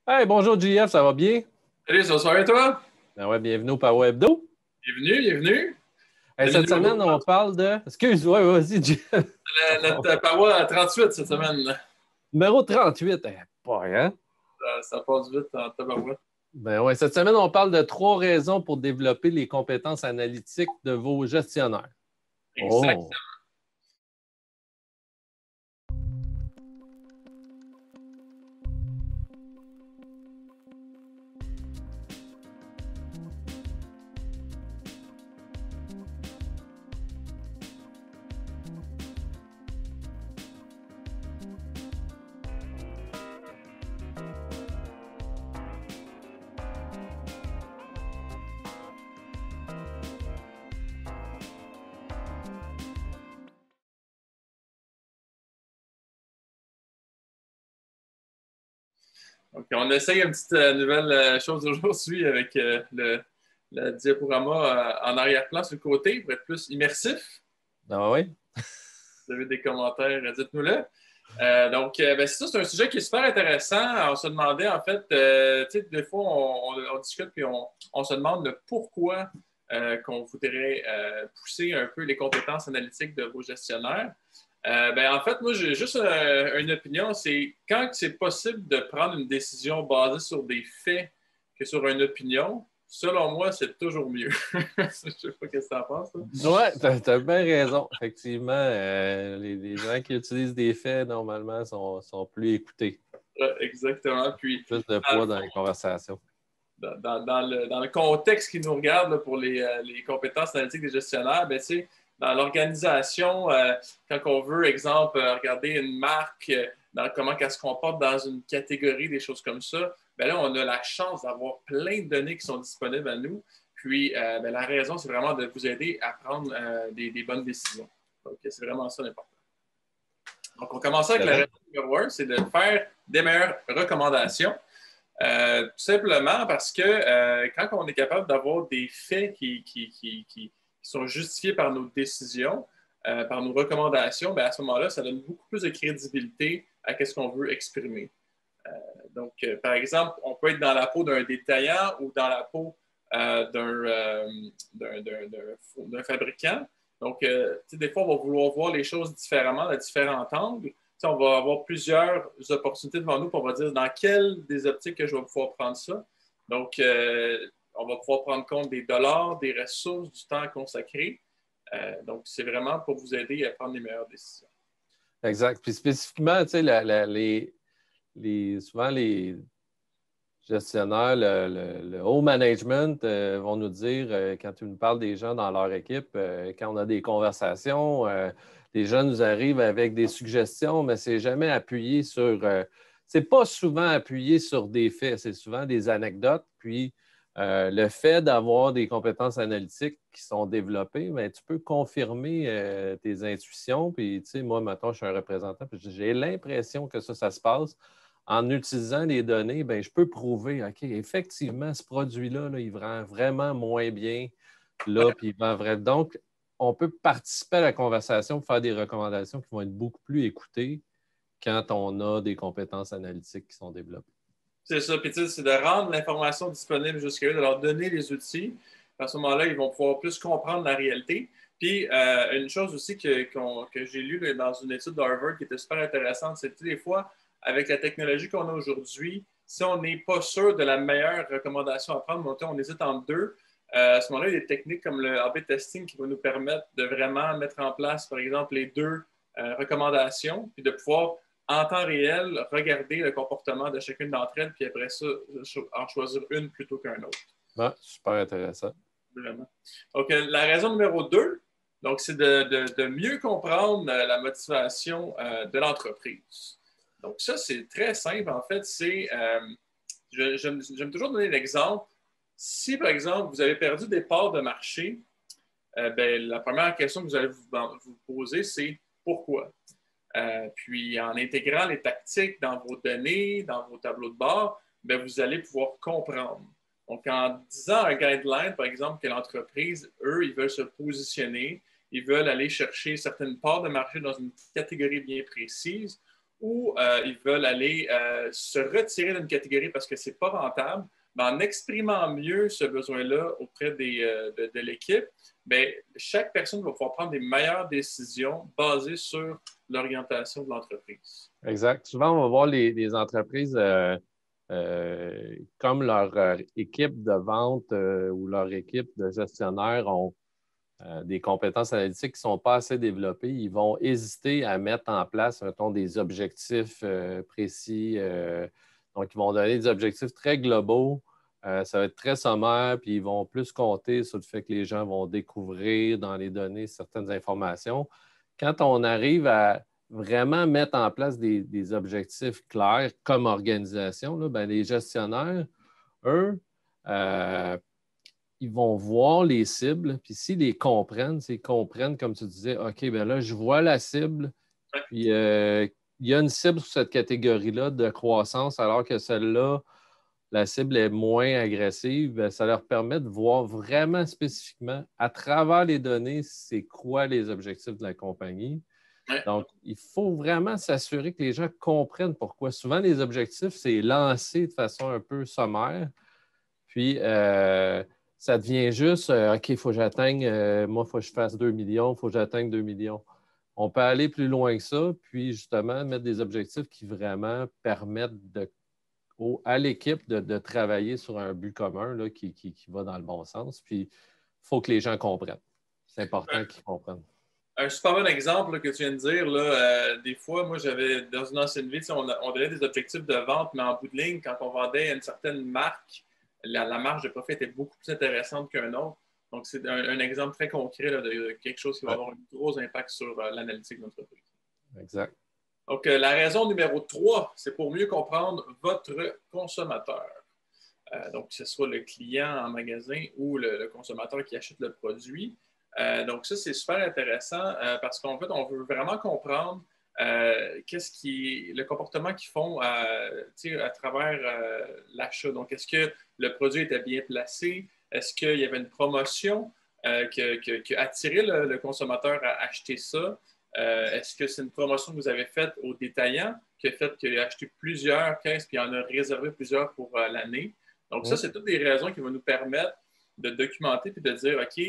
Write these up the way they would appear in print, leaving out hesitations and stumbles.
Hey, bonjour JF, ça va bien? Salut, ça va super, toi? Ben ouais, bienvenue au Power Hebdo. Bienvenue, bienvenue. Hey, Le cette numéro semaine, on parle de. Excuse, ouais, vas-y, JF. notre paroi à 38 cette semaine. Numéro 38. Pas rien. Ça passe vite en tabarouette. Ben ouais, cette semaine, on parle de trois raisons pour développer les compétences analytiques de vos gestionnaires. Exact. Oh! Donc, on essaye une petite nouvelle chose aujourd'hui avec le diaporama en arrière-plan sur le côté pour être plus immersif. Ah ouais? Si vous avez des commentaires, dites-nous-le. Ben, c'est un sujet qui est super intéressant. On se demandait, en fait, tu sais, des fois, on discute puis on se demande le pourquoi qu'on voudrait pousser un peu les compétences analytiques de vos gestionnaires. Ben, en fait, moi, j'ai juste une opinion, c'est quand c'est possible de prendre une décision basée sur des faits que sur une opinion, selon moi, c'est toujours mieux. Je sais pas ce que tu en penses, toi. Ouais, t'as bien raison. Effectivement, les gens qui utilisent des faits, normalement, sont plus écoutés. Exactement. Puis, Plus de dans le poids dans les conversations. dans le contexte qui nous regarde là, pour les compétences analytiques des gestionnaires, ben, dans l'organisation, quand on veut, exemple, regarder une marque, dans comment elle se comporte dans une catégorie, des choses comme ça, ben là, on a la chance d'avoir plein de données qui sont disponibles à nous. Puis, ben, la raison, c'est vraiment de vous aider à prendre des bonnes décisions. Donc, c'est vraiment ça l'important. Donc, on commence avec la Excellent. raison numéro un, c'est de faire des meilleures recommandations. Tout simplement parce que quand on est capable d'avoir des faits qui sont justifiés par nos décisions, par nos recommandations, bien, à ce moment-là, ça donne beaucoup plus de crédibilité à ce qu'on veut exprimer. Par exemple, on peut être dans la peau d'un détaillant ou dans la peau d'un fabricant. Donc, des fois, on va vouloir voir les choses différemment, de différents angles. T'sais, on va avoir plusieurs opportunités devant nous, puis on va dire dans quelle des optiques que je vais pouvoir prendre ça. Donc, on va pouvoir prendre compte des dollars, des ressources, du temps consacré. Donc, c'est vraiment pour vous aider à prendre les meilleures décisions. Exact. Puis spécifiquement, tu sais, souvent les gestionnaires, le haut management vont nous dire, quand ils nous parlent des gens dans leur équipe, quand on a des conversations, les gens nous arrivent avec des suggestions, mais c'est jamais appuyé sur. C'est pas souvent appuyé sur des faits, c'est souvent des anecdotes. Puis le fait d'avoir des compétences analytiques qui sont développées, bien, tu peux confirmer tes intuitions. Puis, tu sais, moi, maintenant, je suis un représentant, puis j'ai l'impression que ça se passe en utilisant les données, bien, je peux prouver, OK, effectivement, ce produit-là, là, il vend vraiment moins bien là, puis il vend vrai. Donc, on peut participer à la conversation, faire des recommandations qui vont être beaucoup plus écoutées quand on a des compétences analytiques qui sont développées. C'est ça. Puis, tu sais, c'est de rendre l'information disponible jusqu'à eux, de leur donner les outils. À ce moment-là, ils vont pouvoir plus comprendre la réalité. Puis, une chose aussi que j'ai lue dans une étude d'Harvard qui était super intéressante, c'est que des fois, avec la technologie qu'on a aujourd'hui, si on n'est pas sûr de la meilleure recommandation à prendre, on hésite entre deux. À ce moment-là, il y a des techniques comme le A/B testing qui vont nous permettre de vraiment mettre en place, par exemple, les deux recommandations, puis de pouvoir en temps réel, regarder le comportement de chacune d'entre elles, puis après ça, en choisir une plutôt qu'un autre. Ah, super intéressant. Vraiment. Donc, la raison numéro 2, donc, c'est de mieux comprendre la motivation de l'entreprise. Donc, ça, c'est très simple. En fait, j'aime toujours donner l'exemple. Si, par exemple, vous avez perdu des parts de marché, ben, la première question que vous allez vous poser, c'est pourquoi? Puis en intégrant les tactiques dans vos données, dans vos tableaux de bord, bien, vous allez pouvoir comprendre. Donc, en disant un guideline, par exemple, que l'entreprise, eux, ils veulent se positionner, ils veulent aller chercher certaines parts de marché dans une catégorie bien précise, ou ils veulent aller se retirer d'une catégorie parce que ce n'est pas rentable, ben, en exprimant mieux ce besoin-là auprès de l'équipe, ben, chaque personne va pouvoir prendre des meilleures décisions basées sur l'orientation de l'entreprise. Exact. Souvent, on va voir les entreprises comme leur équipe de vente ou leur équipe de gestionnaires ont des compétences analytiques qui ne sont pas assez développées. Ils vont hésiter à mettre en place, mettons, des objectifs précis. Donc, ils vont donner des objectifs très globaux. Ça va être très sommaire, puis ils vont plus compter sur le fait que les gens vont découvrir dans les données certaines informations. Quand on arrive à vraiment mettre en place des objectifs clairs comme organisation, là, ben, les gestionnaires, eux, ils vont voir les cibles, puis s'ils les comprennent, s'ils comprennent, comme tu disais, OK, bien là, je vois la cible, puis il y a une cible sur cette catégorie-là de croissance, alors que celle-là, la cible est moins agressive, bien, ça leur permet de voir vraiment spécifiquement, à travers les données, c'est quoi les objectifs de la compagnie. Ouais. Donc, il faut vraiment s'assurer que les gens comprennent pourquoi. Souvent, les objectifs, c'est lancé de façon un peu sommaire, puis ça devient juste, OK, il faut que j'atteigne, moi, il faut que je fasse 2 millions, il faut que j'atteigne 2 millions. On peut aller plus loin que ça, puis justement mettre des objectifs qui vraiment permettent à l'équipe de travailler sur un but commun là, qui va dans le bon sens. Puis, il faut que les gens comprennent. C'est important qu'ils comprennent. Un super bon exemple là, que tu viens de dire, là, des fois, moi, j'avais dans une ancienne vie, on donnait des objectifs de vente, mais en bout de ligne, quand on vendait une certaine marque, la marge de profit était beaucoup plus intéressante qu'un autre. Donc, c'est un exemple très concret là, de quelque chose qui va avoir un gros impact sur l'analytique de l'entreprise. Exact. Donc, la raison numéro 3, c'est pour mieux comprendre votre consommateur. Donc, que ce soit le client en magasin ou le consommateur qui achète le produit. Donc, ça, c'est super intéressant parce qu'en fait, on veut vraiment comprendre le comportement qu'ils font à travers l'achat. Donc, est-ce que le produit était bien placé? Est-ce qu'il y avait une promotion qui a attiré le consommateur à acheter ça? Est-ce que c'est une promotion que vous avez faite aux détaillants qui a fait qu'il a acheté plusieurs caisses puis il en a réservé plusieurs pour l'année? Donc, ça, c'est toutes des raisons qui vont nous permettre de documenter puis de dire, OK,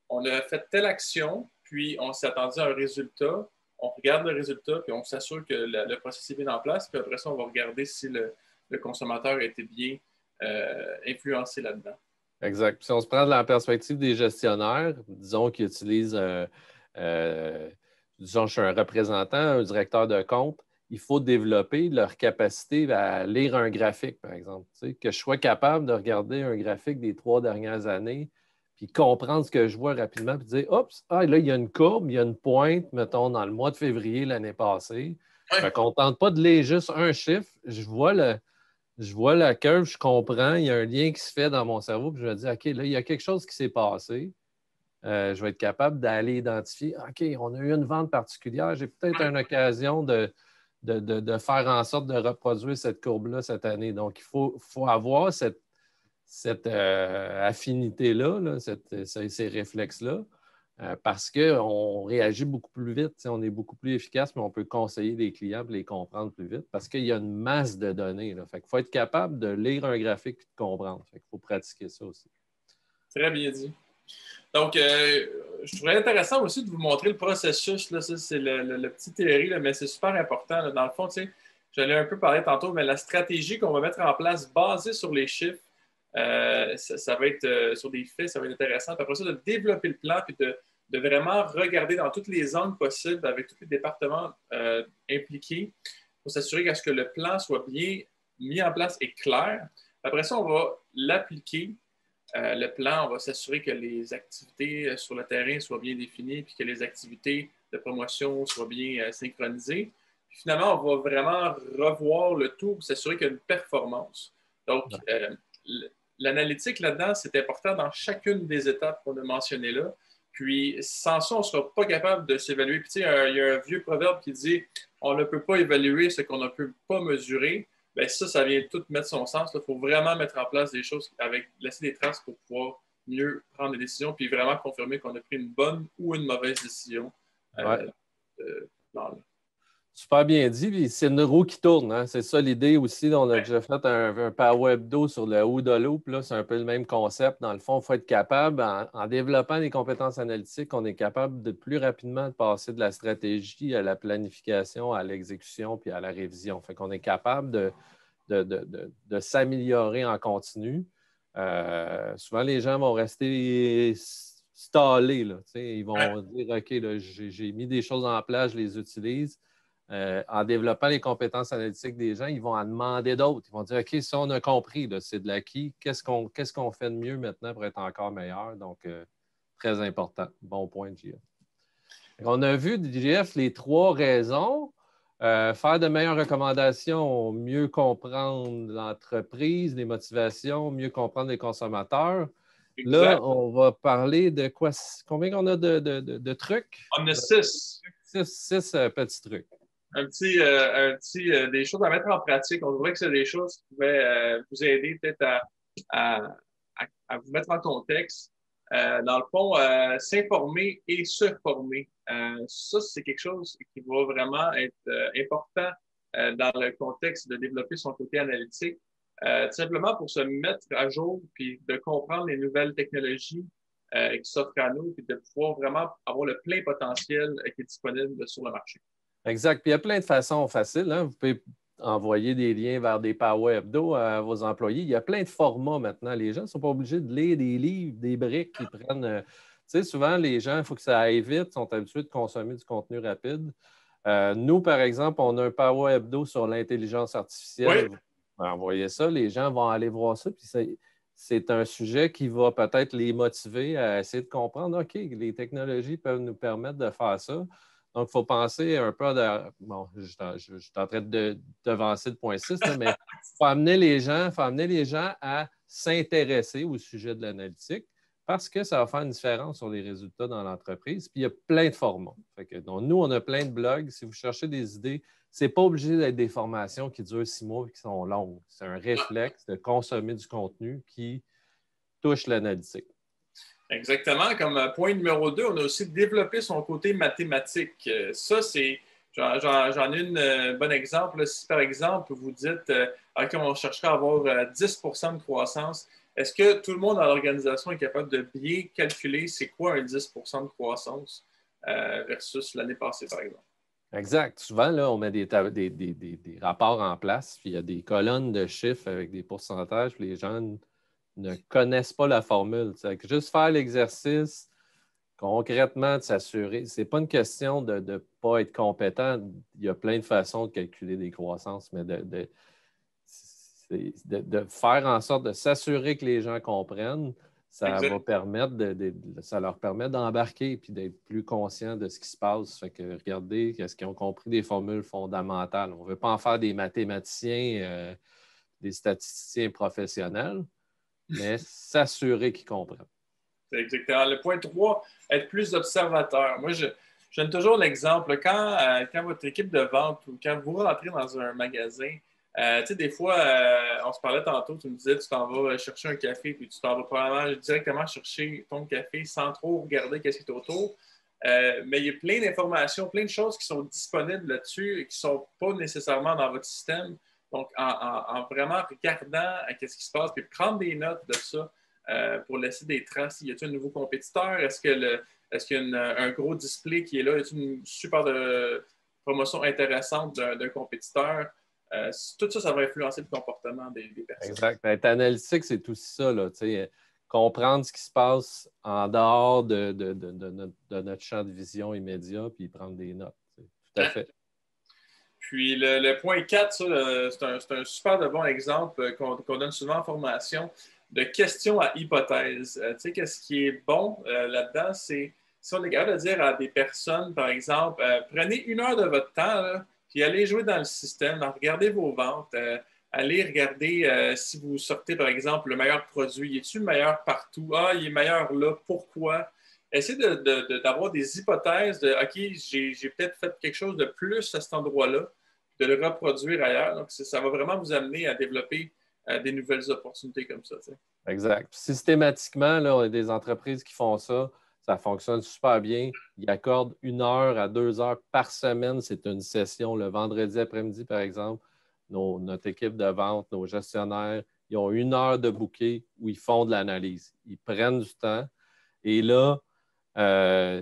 on a fait telle action, puis on s'est attendu à un résultat. On regarde le résultat, puis on s'assure que le processus est bien en place. Puis après ça, on va regarder si le consommateur a été bien influencé là-dedans. Exact. Si on se prend de la perspective des gestionnaires, disons qu'ils utilisent, disons, je suis un représentant, un directeur de compte, il faut développer leur capacité à lire un graphique, par exemple. Tu sais, que je sois capable de regarder un graphique des 3 dernières années, puis comprendre ce que je vois rapidement, puis dire, oups, là, il y a une courbe, il y a une pointe, mettons, dans le mois de février l'année passée. Je ne me contente pas de lire juste un chiffre, je vois la curve, je comprends, il y a un lien qui se fait dans mon cerveau, puis je me dis, OK, là, il y a quelque chose qui s'est passé. Je vais être capable d'aller identifier, OK, on a eu une vente particulière, j'ai peut-être une occasion de faire en sorte de reproduire cette courbe-là cette année. Donc, il faut avoir cette affinité-là, ces réflexes-là, parce qu'on réagit beaucoup plus vite. On est beaucoup plus efficace, mais on peut conseiller les clients et les comprendre plus vite parce qu'il y a une masse de données. Là. Fait qu'il faut être capable de lire un graphique et de comprendre. Fait qu'il faut pratiquer ça aussi. Très bien dit. Donc, je trouverais intéressant aussi de vous montrer le processus. Là. Ça, c'est le petit théorie, là, mais c'est super important. Là. Dans le fond, j'allais un peu parler tantôt, mais la stratégie qu'on va mettre en place basée sur les chiffres, ça va être sur des faits, ça va être intéressant. Puis après ça, de développer le plan puis de vraiment regarder dans tous les angles possibles avec tous les départements impliqués pour s'assurer qu'à ce que le plan soit bien mis en place et clair. Après ça, on va l'appliquer. Le plan, on va s'assurer que les activités sur le terrain soient bien définies puis que les activités de promotion soient bien synchronisées. Puis finalement, on va vraiment revoir le tout pour s'assurer qu'il y a une performance. Donc, l'analytique là-dedans, c'est important dans chacune des étapes qu'on a mentionnées là. Puis, sans ça, on ne sera pas capable de s'évaluer. Puis, il y a un vieux proverbe qui dit « On ne peut pas évaluer ce qu'on ne peut pas mesurer ». Bien, ça vient tout mettre son sens. Il faut vraiment mettre en place des choses laisser des traces pour pouvoir mieux prendre des décisions puis vraiment confirmer qu'on a pris une bonne ou une mauvaise décision. Super bien dit, puis c'est une roue qui tourne, hein? C'est ça l'idée aussi. On a déjà fait un Power Hebdo sur le OODA Loop. Là, c'est un peu le même concept. Dans le fond, il faut être capable, en développant des compétences analytiques, on est capable de plus rapidement de passer de la stratégie à la planification, à l'exécution, puis à la révision. Fait qu'on est capable de s'améliorer en continu. Souvent, les gens vont rester stallés, là. Ils vont dire, OK, là, j'ai mis des choses en place, je les utilise. En développant les compétences analytiques des gens, ils vont en demander d'autres. Ils vont dire, OK, ça, on a compris, c'est de l'acquis. Qu'est-ce qu'on fait de mieux maintenant pour être encore meilleur? Donc, très important. Bon point, JF. On a vu, JF, les 3 raisons. Faire de meilleures recommandations, mieux comprendre l'entreprise, les motivations, mieux comprendre les consommateurs. Exact. Là, on va parler de quoi? Combien on a de trucs? On a 6. 6 petits trucs. Des choses à mettre en pratique. On dirait que c'est des choses qui pouvaient vous aider peut-être à vous mettre en contexte. Dans le fond, s'informer et se former. Ça, c'est quelque chose qui va vraiment être important dans le contexte de développer son côté analytique. Tout simplement pour se mettre à jour puis de comprendre les nouvelles technologies qui s'offrent à nous puis de pouvoir vraiment avoir le plein potentiel qui est disponible sur le marché. Exact. Puis il y a plein de façons faciles, hein. Vous pouvez envoyer des liens vers des Power Hebdo à vos employés. Il y a plein de formats maintenant. Les gens ne sont pas obligés de lire des livres, des briques qui prennent. Tu sais, souvent, les gens, il faut que ça aille vite, sont habitués de consommer du contenu rapide. Nous, par exemple, on a un Power Hebdo sur l'intelligence artificielle. Oui. Vous pouvez envoyer ça, les gens vont aller voir ça. Puis c'est un sujet qui va peut-être les motiver à essayer de comprendre, OK, les technologies peuvent nous permettre de faire ça. Donc, il faut penser un peu à... Bon, je suis en train de devancer le point 6, là, mais il faut amener les gens à s'intéresser au sujet de l'analytique parce que ça va faire une différence sur les résultats dans l'entreprise. Puis, il y a plein de formats. Donc, nous, on a plein de blogs. Si vous cherchez des idées, ce n'est pas obligé d'être des formations qui durent 6 mois et qui sont longues. C'est un réflexe de consommer du contenu qui touche l'analytique. Exactement. Comme point numéro 2, on a aussi développé son côté mathématique. Ça, c'est, j'en ai un bon exemple. Si, par exemple, vous dites, OK, on chercherait à avoir 10 de croissance, est-ce que tout le monde dans l'organisation est capable de bien calculer c'est quoi un 10 de croissance versus l'année passée, par exemple? Exact. Souvent, là, on met des rapports en place, puis il y a des colonnes de chiffres avec des pourcentages, puis les gens ne connaissent pas la formule. Juste faire l'exercice, concrètement, de s'assurer. Ce n'est pas une question de ne pas être compétent. Il y a plein de façons de calculer des croissances, mais de faire en sorte de s'assurer que les gens comprennent, ça va permettre ça leur permet d'embarquer et d'être plus conscients de ce qui se passe. Fait que regardez, est-ce qu'ils ont compris des formules fondamentales? On ne veut pas en faire des mathématiciens, des statisticiens professionnels, mais s'assurer qu'ils comprennent. C'est exactement. Le point 3, être plus observateur. Moi, je donne toujours l'exemple. Quand votre équipe de vente ou quand vous rentrez dans un magasin, tu sais, des fois, on se parlait tantôt, tu me disais, tu t'en vas chercher un café, puis tu t'en vas probablement directement chercher ton café sans trop regarder qu'est-ce qui est autour. Mais il y a plein d'informations, plein de choses qui sont disponibles là-dessus et qui ne sont pas nécessairement dans votre système. Donc, en vraiment regardant qu'est-ce qui se passe, puis prendre des notes de ça pour laisser des traces. Y a-t-il un nouveau compétiteur? Est-ce qu'il y a un gros display qui est là? Y a-t-il une super promotion intéressante d'un compétiteur? Tout ça, ça va influencer le comportement des personnes. Exact. Être analytique, c'est tout ça, là, comprendre ce qui se passe en dehors de notre champ de vision immédiat, puis prendre des notes. Tout à fait. Puis le point 4, c'est un super de bon exemple qu'on donne souvent en formation de questions à hypothèse. Tu sais, qu'est-ce qui est bon là-dedans, c'est si on est capable de dire à des personnes, par exemple, prenez 1 heure de votre temps, là, puis allez jouer dans le système, regardez vos ventes, allez regarder si vous sortez, par exemple, le meilleur produit. Est-il le meilleur partout? Ah, il est meilleur là. Pourquoi? Essayez d'avoir des hypothèses de OK, j'ai peut-être fait quelque chose de plus à cet endroit-là, de le reproduire ailleurs. Donc, ça va vraiment vous amener à développer des nouvelles opportunités comme ça. T'sais. Exact. Systématiquement, là, on a des entreprises qui font ça. Ça fonctionne super bien. Ils accordent 1 heure à 2 heures par semaine. C'est une session le vendredi après-midi, par exemple. Notre équipe de vente, nos gestionnaires, ils ont 1 heure de bouquet où ils font de l'analyse. Ils prennent du temps. Et là,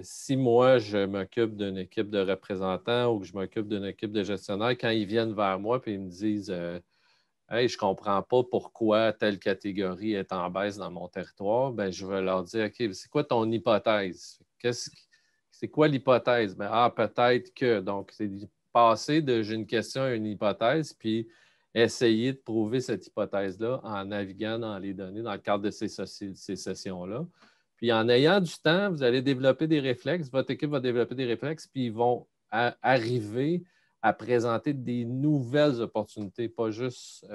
si moi, je m'occupe d'une équipe de représentants ou que je m'occupe d'une équipe de gestionnaires, quand ils viennent vers moi et ils me disent Hey, je ne comprends pas pourquoi telle catégorie est en baisse dans mon territoire, ben, je vais leur dire OK, c'est quoi ton hypothèse? C'est quoi l'hypothèse? Ben, peut-être que. Donc, c'est passer de j'ai une question à une hypothèse, puis essayer de prouver cette hypothèse-là en naviguant dans les données dans le cadre de ces sessions-là. Puis en ayant du temps, vous allez développer des réflexes, votre équipe va développer des réflexes, puis ils vont arriver à présenter des nouvelles opportunités, pas juste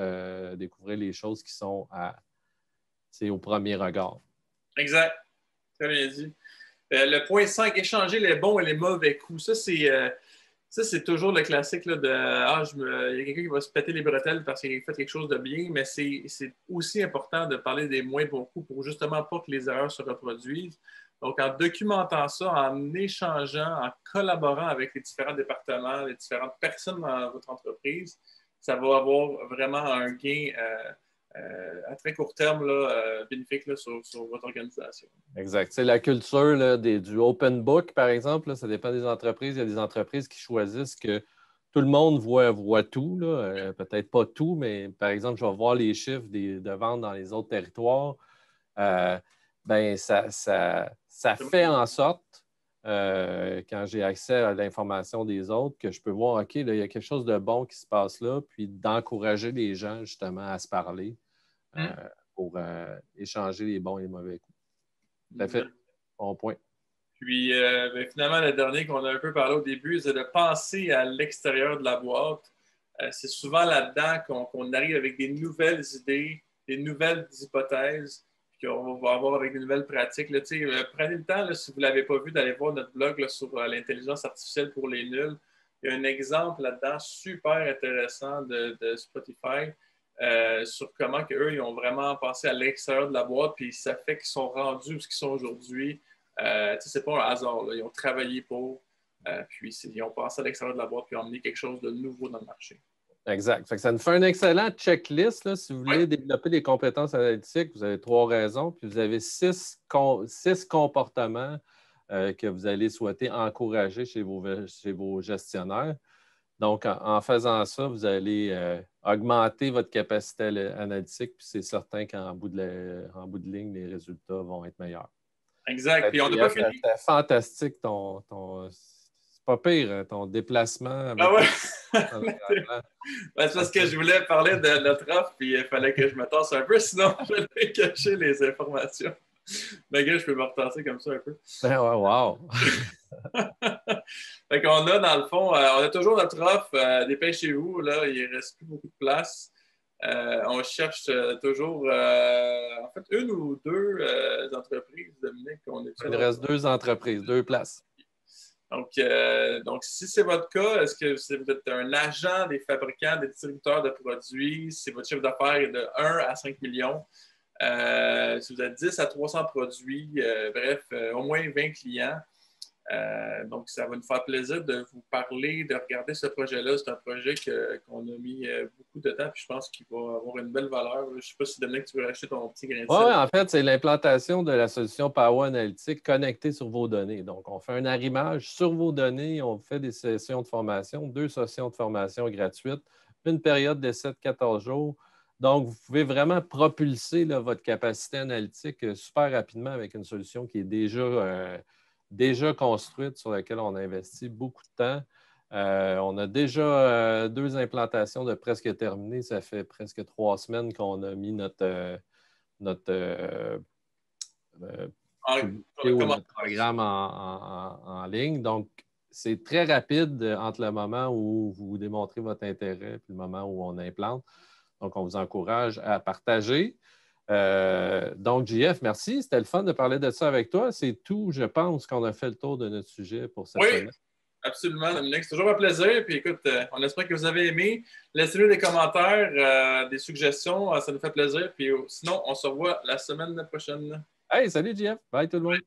découvrir les choses qui sont au premier regard. Exact. Très bien dit. Le point 5, échanger les bons et les mauvais coups. Ça, c'est toujours le classique là, de il y a quelqu'un qui va se péter les bretelles parce qu'il a fait quelque chose de bien, mais c'est aussi important de parler des moins bons coups pour justement pas que les erreurs se reproduisent. Donc, en documentant ça, en échangeant, en collaborant avec les différents départements, les différentes personnes dans votre entreprise, ça va avoir vraiment un gain à très court terme bénéfique là, sur votre organisation. Exact. C'est la culture là, du open book, par exemple, là, ça dépend des entreprises. Il y a des entreprises qui choisissent que tout le monde voit tout. Peut-être pas tout, mais par exemple, je vais voir les chiffres de vente dans les autres territoires. Ben, ça fait en sorte, quand j'ai accès à l'information des autres, que je peux voir, OK, là, il y a quelque chose de bon qui se passe là, puis d'encourager les gens justement à se parler pour échanger les bons et les mauvais coups. Tout à fait. Bon point. Puis, finalement, le dernier qu'on a un peu parlé au début, c'est de penser à l'extérieur de la boîte. C'est souvent là-dedans qu'on arrive avec des nouvelles idées, des nouvelles hypothèses, puis qu'on va avoir avec des nouvelles pratiques. Là, prenez le temps, là, si vous ne l'avez pas vu, d'aller voir notre blog là, sur l'intelligence artificielle pour les nuls. Il y a un exemple là-dedans super intéressant de Spotify sur comment eux, ils ont vraiment pensé à l'extérieur de la boîte, puis ça fait qu'ils sont rendus où ils sont aujourd'hui. C'est pas un hasard. Là. Ils ont travaillé pour, puis ils ont pensé à l'extérieur de la boîte, puis ont emmené quelque chose de nouveau dans le marché. Exact. Fait que ça nous fait un excellent checklist. Là, si vous voulez développer des compétences analytiques, vous avez 3 raisons, puis vous avez 6 comportements que vous allez souhaiter encourager chez vos gestionnaires. Donc, en faisant ça, vous allez augmenter votre capacité analytique, puis c'est certain qu'en bout de ligne, les résultats vont être meilleurs. Exact. Puis on n'a pas fini. C'était fantastique c'est pas pire, ton déplacement. Ah ouais? C'est parce que je voulais parler de notre offre, puis il fallait que je me tasse un peu, sinon je vais cacher les informations. Mais gars, je peux me retasser comme ça un peu. Ben ouais, wow! Fait qu'on a, dans le fond, on a toujours notre offre. Dépêchez-vous, là, il ne reste plus beaucoup de place. On cherche toujours, en fait, 1 ou 2 entreprises, Dominique, qu'on est. Il reste 2 entreprises, 2 places. Donc, si c'est votre cas, est-ce que vous êtes un agent des fabricants, des distributeurs de produits, si votre chiffre d'affaires est de 1 à 5 millions, si vous êtes 10 à 300 produits, au moins 20 clients, donc ça va nous faire plaisir de vous parler, de regarder ce projet-là. C'est un projet qu'on a mis beaucoup de temps, puis je pense qu'il va avoir une belle valeur. Je ne sais pas si, Dominique, tu veux racheter ton petit grain de sel. Oui, en fait, c'est l'implantation de la solution Power Analytics connectée sur vos données. Donc, on fait un arrimage sur vos données, on fait des sessions de formation, 2 sessions de formation gratuites, une période d'essai de 14 jours. Donc, vous pouvez vraiment propulser là, votre capacité analytique super rapidement avec une solution qui est déjà construite, sur laquelle on a investi beaucoup de temps. On a déjà 2 implantations de presque terminées. Ça fait presque 3 semaines qu'on a mis notre programme en ligne. Donc, c'est très rapide entre le moment où vous démontrez votre intérêt et le moment où on implante. Donc, on vous encourage à partager. Donc, JF, merci. C'était le fun de parler de ça avec toi. C'est tout, je pense, qu'on a fait le tour de notre sujet pour cette semaine. Absolument, Dominique. C'est toujours un plaisir. Puis écoute, on espère que vous avez aimé. Laissez-nous des commentaires, des suggestions. Ça nous fait plaisir. Puis sinon, on se revoit la semaine prochaine. Hey, salut, JF. Bye tout le monde.